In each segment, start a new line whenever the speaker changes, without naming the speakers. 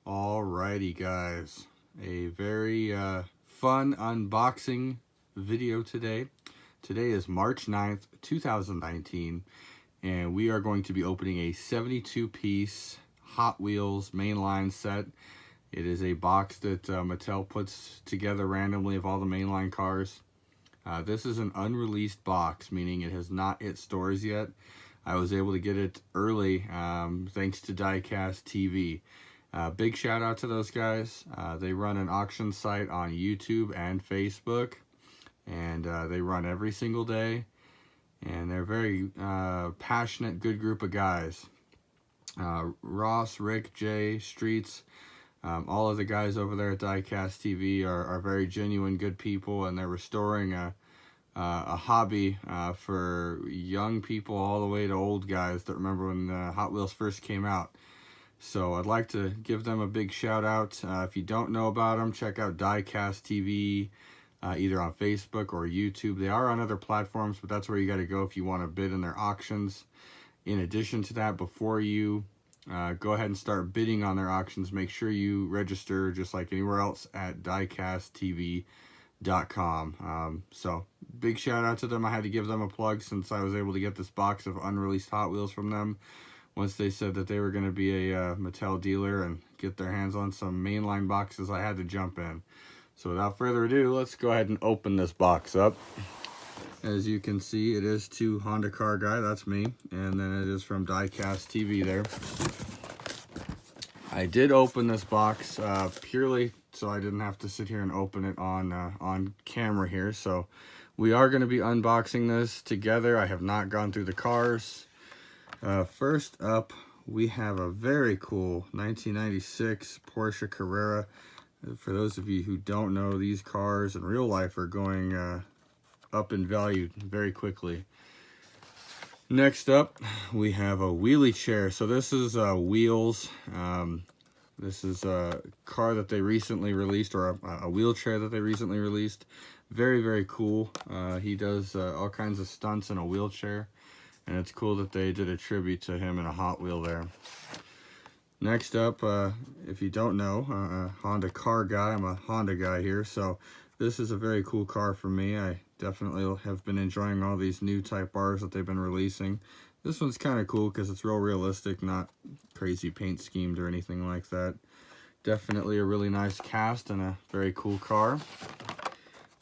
Alrighty guys, a very fun unboxing video today. Today is March 9th, 2019, and we are going to be opening a 72-piece Hot Wheels mainline set. It is a box that Mattel puts together randomly of all the mainline cars. This is an unreleased box, meaning it has not hit stores yet. I was able to get it early thanks to Diecast TV. Big shout out to those guys. They run an auction site on YouTube and Facebook, and they run every single day, and they're very passionate, good group of guys. Ross, Rick, Jay, Streets, all of the guys over there at Diecast TV are very genuine, good people, and they're restoring a hobby for young people all the way to old guys that remember when Hot Wheels first came out. So I'd like to give them a big shout out. If you don't know about them, check out Diecast TV, either on Facebook or YouTube. They are on other platforms, but that's where you got to go if you want to bid in their auctions. In addition to that, before you go ahead and start bidding on their auctions, make sure you register just like anywhere else at diecasttv.com. So big shout out to them. I had to give them a plug since I was able to get this box of unreleased Hot Wheels from them. Once they said that they were going to be a Mattel dealer and get their hands on some mainline boxes, I had to jump in. So without further ado, let's go ahead and open this box up. As you can see, it is to Honda Car Guy, that's me, and then it is from Diecast TV there. I did open this box purely so I didn't have to sit here and open it on camera here. So we are going to be unboxing this together. I have not gone through the cars. First up, we have a very cool 1996 Porsche Carrera. For those of you who don't know, these cars in real life are going up in value very quickly. Next up, we have a wheelie chair. So this is Wheels. This is a car that they recently released, or a wheelchair that they recently released. Very, very cool. He does all kinds of stunts in a wheelchair. And it's cool that they did a tribute to him in a Hot Wheel there. Next up, if you don't know, Honda Car Guy. I'm a Honda guy here, so this is a very cool car for me. I definitely have been enjoying all these new Type Rs that they've been releasing. This one's kind of cool because it's real realistic, not crazy paint schemed or anything like that. Definitely a really nice cast and a very cool car.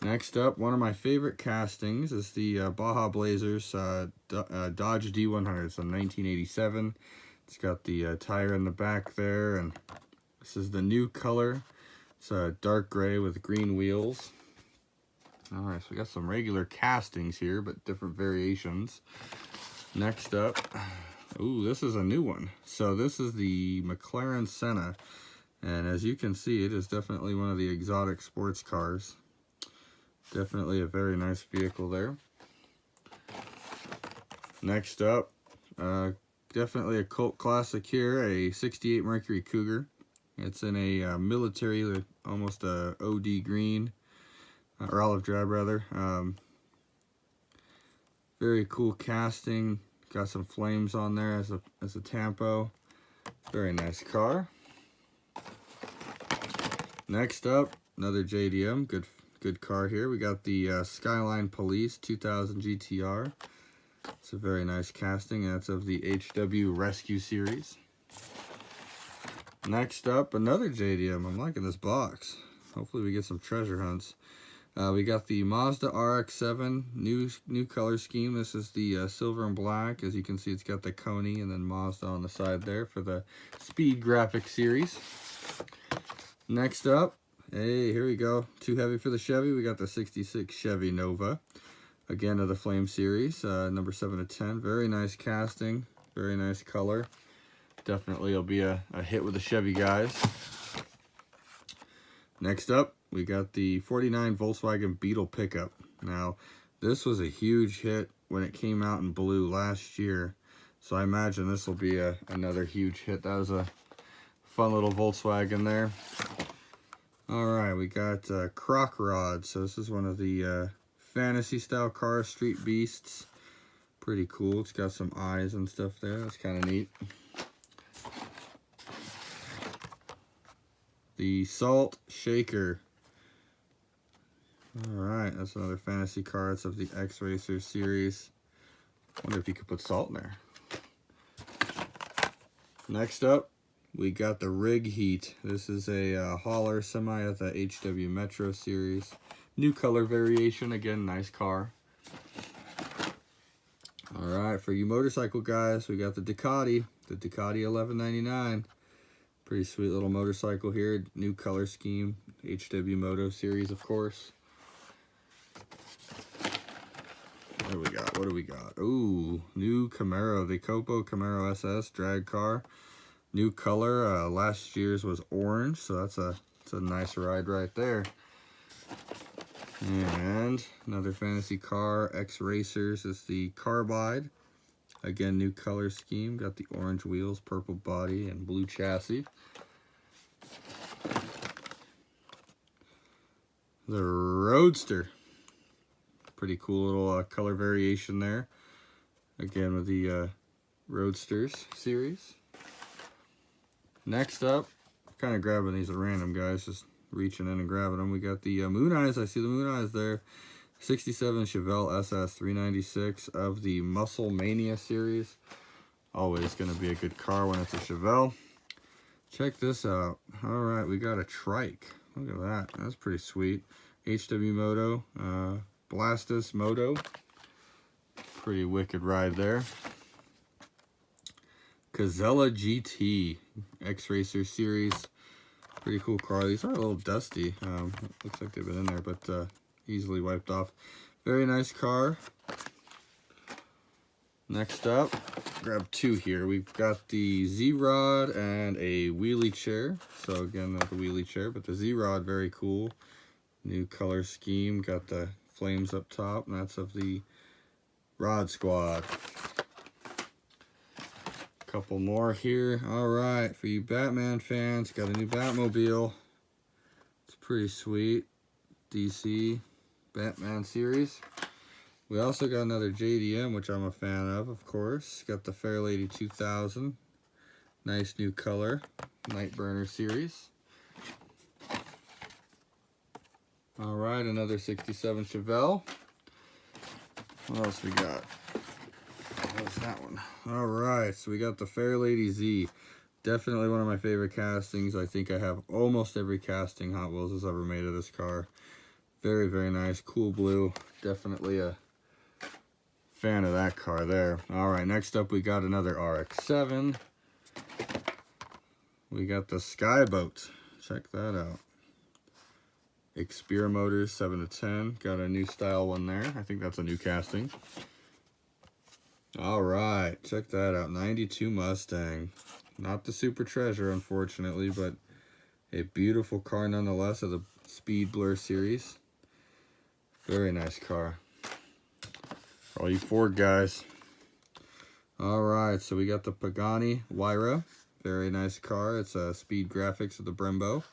Next up, one of my favorite castings is the Baja Blazers Dodge D100. It's a 1987. It's got the tire in the back there, and this is the new color. It's a dark gray with green wheels. Alright, so we got some regular castings here, but different variations. Next up, ooh, this is a new one. So this is the McLaren Senna, and as you can see, it is definitely one of the exotic sports cars. Definitely a very nice vehicle there. Next up, definitely a cult classic here, a 68 Mercury Cougar. It's in a military, almost a OD green, or olive drab rather. Very cool casting. Got some flames on there as a tampo. Very nice car. Next up, another JDM. Good car here. We got the Skyline Police 2000 GTR. It's a very nice casting. That's of the HW Rescue series. Next up, another JDM. I'm liking this box. Hopefully we get some treasure hunts. We got the Mazda RX-7 new color scheme. This is the silver and black. As you can see, it's got the Coney and then Mazda on the side there for the Speed Graphic series. Next up, hey, here we go. Too heavy for the Chevy. We got the 66 Chevy Nova. Again, of the Flame series, number 7 of 10. Very nice casting. Very nice color. Definitely will be a hit with the Chevy guys. Next up, we got the 49 Volkswagen Beetle pickup. Now, this was a huge hit when it came out in blue last year. So I imagine this will be another huge hit. That was a fun little Volkswagen there. Alright, we got Croc Rod. So this is one of the fantasy style cars, Street Beasts. Pretty cool. It's got some eyes and stuff there. That's kind of neat. the Salt Shaker. Alright, that's another fantasy car. It's of the X-Racer series. Wonder if you could put salt in there. Next up, we got the Rig Heat. This is a hauler semi at the HW Metro series. New color variation. Again, nice car. Alright, for you motorcycle guys, we got the Ducati 1199. Pretty sweet little motorcycle here. New color scheme. HW Moto series, of course. What do we got? What do we got? Ooh, new Camaro. The Copo Camaro SS drag car. New color. Last year's was orange, so that's a nice ride right there. And another fantasy car, X-Racers, is the Carbide. Again, new color scheme. Got the orange wheels, purple body, and blue chassis. The Roadster. Pretty cool little color variation there. Again, with the Roadsters series. Next up, kind of grabbing these at random, guys. Just reaching in and grabbing them. We got the Moon Eyes. I see the Moon Eyes there. 67 Chevelle SS 396 of the Muscle Mania series. Always going to be a good car when it's a Chevelle. Check this out. Alright, we got a trike. Look at that. That's pretty sweet. HW Moto. Blastus Moto. Pretty wicked ride there. Cazella GT X-Racer series. Pretty cool car. These are a little dusty. Looks like they've been in there, but easily wiped off. Very nice car. Next up, grab two here. We've got the Z-Rod and a wheelie chair. So again, not the wheelie chair, but the Z-Rod, very cool. New color scheme. Got the flames up top, and that's of the Rod Squad. Couple more here. Alright, for you Batman fans, got a new Batmobile. It's pretty sweet. DC Batman series. We also got another JDM, which I'm a fan of course. Got the Fairlady 2000. Nice new color. Nightburner series. Alright, another 67 Chevelle. What else we got? What's that one? Alright, so we got the Fairlady Z. Definitely one of my favorite castings. I think I have almost every casting Hot Wheels has ever made of this car. Very, very nice. Cool blue. Definitely a fan of that car there. Alright, next up we got another RX-7. We got the Skyboat. Check that out. Xperia Motors 7 to 10. Got a new style one there. I think that's a new casting. Alright, check that out. 92 Mustang. Not the Super Treasure, unfortunately, but a beautiful car nonetheless of the Speed Blur series. Very nice car. For all you Ford guys. Alright, so we got the Pagani Huayra. Very nice car. It's a speed graphics of the Brembo.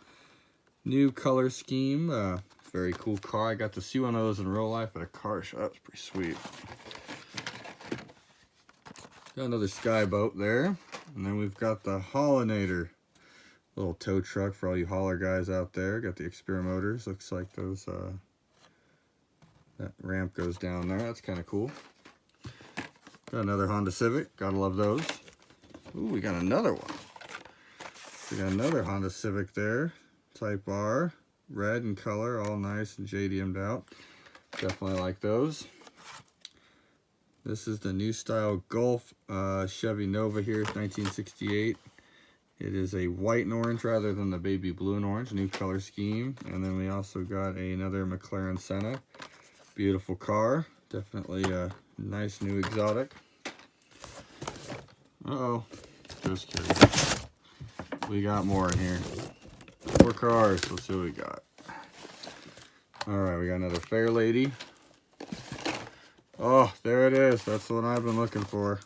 New color scheme. Very cool car. I got to see one of those in real life at a car show. That's pretty sweet. Got another Skyboat there. And then we've got the Hollinator. Little tow truck for all you hauler guys out there. Got the Xperia Motors. Looks like those that ramp goes down there. That's kind of cool. Got another Honda Civic. Gotta love those. Ooh, we got another one. We got another Honda Civic there. Type R. Red in color. All nice and JDM'd out. Definitely like those. This is the new style Golf Chevy Nova here, 1968. It is a white and orange rather than the baby blue and orange. New color scheme. And then we also got another McLaren Senna. Beautiful car. Definitely a nice new exotic. Uh-oh. Just kidding. We got more in here. More cars. Let's see what we got. Alright, we got another Fairlady. Oh, there it is. That's the one I've been looking for.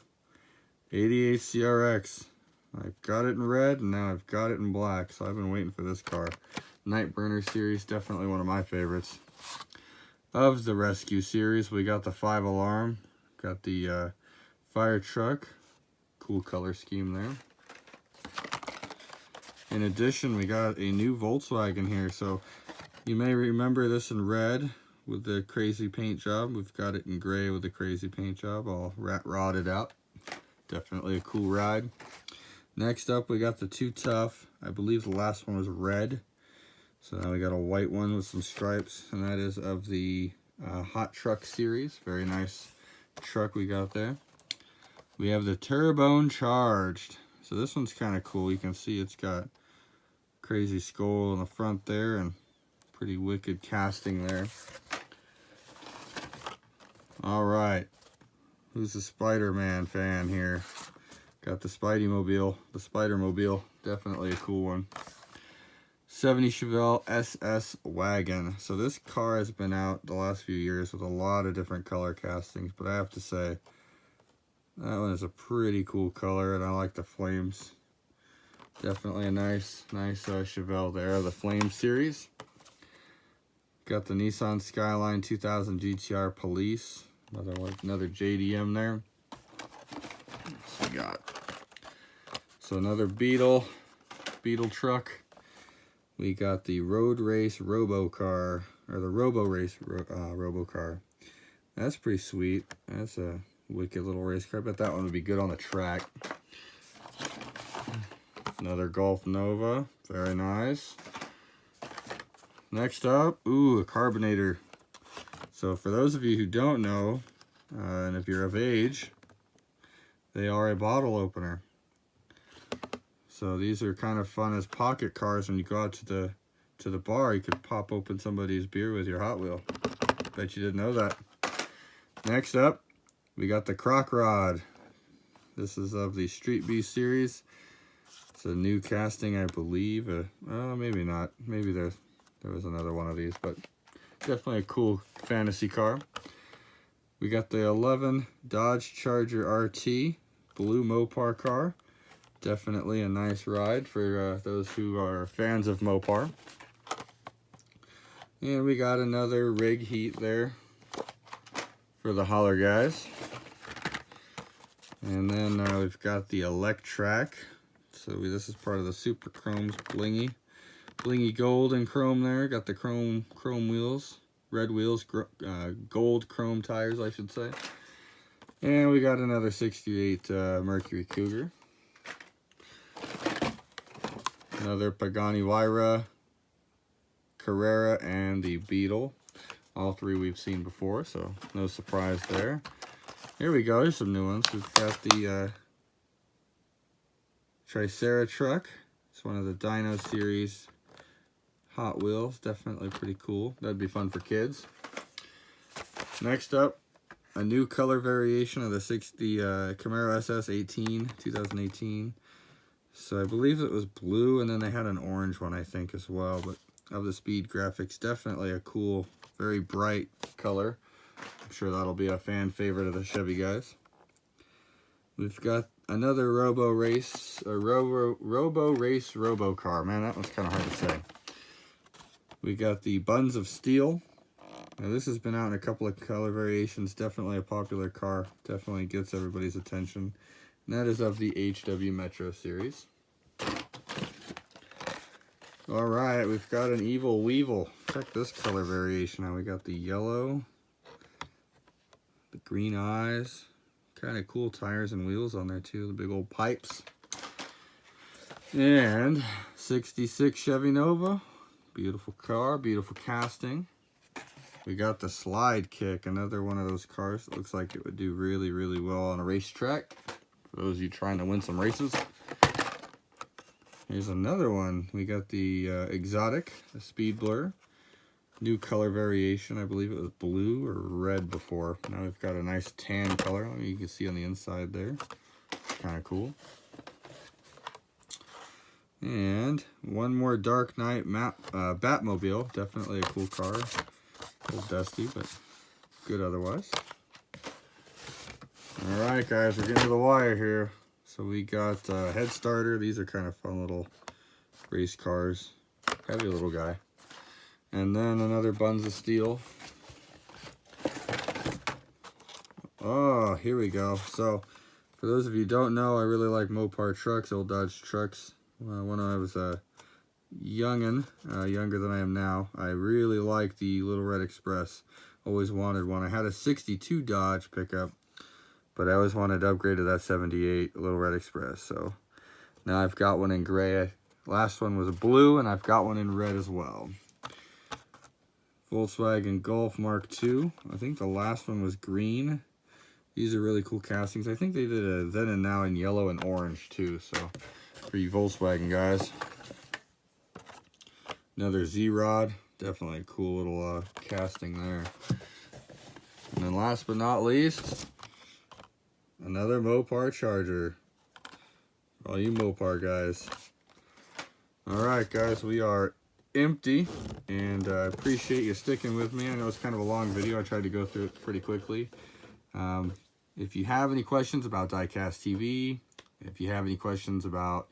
88 CRX. I've got it in red, and now I've got it in black, so I've been waiting for this car. Nightburner series, definitely one of my favorites. Of the Rescue series, we got the 5 Alarm. Got the fire truck. Cool color scheme there. In addition, we got a new Volkswagen here. So you may remember this in red with the crazy paint job. We've got it in gray with the crazy paint job, all rotted out. Definitely a cool ride. Next up, we got the Too Tough. I believe the last one was red. So now we got a white one with some stripes, and that is of the Hot Truck series. Very nice truck we got there. We have the Turbone Charged. So this one's kind of cool. You can see it's got crazy skull in the front there and pretty wicked casting there. All right, who's the Spider-Man fan here? Got the Spidey-mobile, the Spider-mobile. Definitely a cool one. 70 Chevelle SS wagon. So this car has been out the last few years with a lot of different color castings, but I have to say that one is a pretty cool color, and I like the flames. Definitely a nice Chevelle there, the Flame series. Got the Nissan Skyline 2000 GTR Police. Another JDM there. So we got another Beetle truck. We got the Road Race Robo Car, or the Robo Race Robo Car. That's pretty sweet. That's a wicked little race car. I bet that one would be good on the track. Another Golf Nova. Very nice. Next up, ooh, a carbonator. So for those of you who don't know, and if you're of age, they are a bottle opener. So these are kind of fun as pocket cars. When you go out to the bar, you could pop open somebody's beer with your Hot Wheel. Bet you didn't know that. Next up, we got the Croc Rod. This is of the Street Beast series. It's a new casting, I believe. Maybe not. Maybe there was another one of these, but definitely a cool fantasy car. We got the 11 Dodge Charger RT blue Mopar car. Definitely a nice ride for those who are fans of Mopar. And we got another rig heat there for the holler guys. And then we've got the Electrac. So this is part of the Super Chrome's blingy gold and chrome there. Got the chrome wheels, red wheels, gold chrome tires, I should say. And we got another 68 Mercury Cougar. Another Pagani Huayra, Carrera, and the Beetle. All three we've seen before, so no surprise there. Here we go, here's some new ones. We've got the Tricera truck. It's one of the Dino series Hot Wheels. Definitely pretty cool. That'd be fun for kids. Next up, a new color variation of the Camaro SS 2018. So I believe it was blue, and then they had an orange one, I think, as well. But of the speed graphics, definitely a cool, very bright color. I'm sure that'll be a fan favorite of the Chevy guys. We've got another Robo Race Robo Car. Man, that one's kind of hard to say. We got the Buns of Steel. Now this has been out in a couple of color variations. Definitely a popular car. Definitely gets everybody's attention. And that is of the HW Metro series. Alright, we've got an Evil Weevil. Check this color variation out. We got the yellow, the green eyes. Kind of cool tires and wheels on there too. The big old pipes. And 66 Chevy Nova. Beautiful car, beautiful casting. We got the Slide Kick, another one of those cars that looks like it would do really, really well on a racetrack. For those of you trying to win some races. Here's another one. We got the Exotic, the Speed Blur. New color variation. I believe it was blue or red before. Now we've got a nice tan color. You can see on the inside there. Kind of cool. And one more Dark Knight Batmobile. Definitely a cool car. A little dusty, but good otherwise. Alright guys, we're getting to the wire here. So we got Head Starter. These are kind of fun little race cars. Heavy little guy. And then another Buns of Steel. Oh, here we go. So, for those of you who don't know, I really like Mopar trucks, old Dodge trucks. when I was a younger than I am now, I really liked the Little Red Express. Always wanted one. I had a 62 Dodge pickup, but I always wanted to upgrade to that 78 Little Red Express. So now I've got one in gray. Last one was blue, and I've got one in red as well. Volkswagen Golf Mark II. I think the last one was green. These are really cool castings. I think they did a then and now in yellow and orange too. So for you Volkswagen guys. Another Z-Rod. Definitely a cool little casting there. And then last but not least, another Mopar Charger. All you Mopar guys. Alright guys, we are empty, and I appreciate you sticking with me. I know it's kind of a long video. I tried to go through it pretty quickly. If you have any questions about Diecast TV, if you have any questions about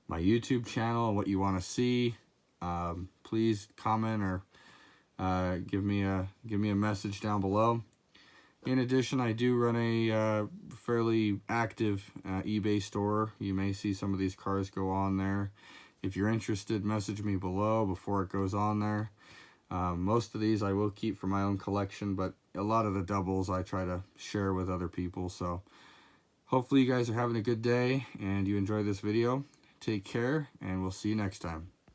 my YouTube channel and what you want to see, please comment or give me a message down below. In addition, I do run a fairly active eBay store. You may see some of these cars go on there. If you're interested, message me below before it goes on there. Most of these I will keep for my own collection, but a lot of the doubles I try to share with other people. So hopefully you guys are having a good day and you enjoy this video. Take care, and we'll see you next time.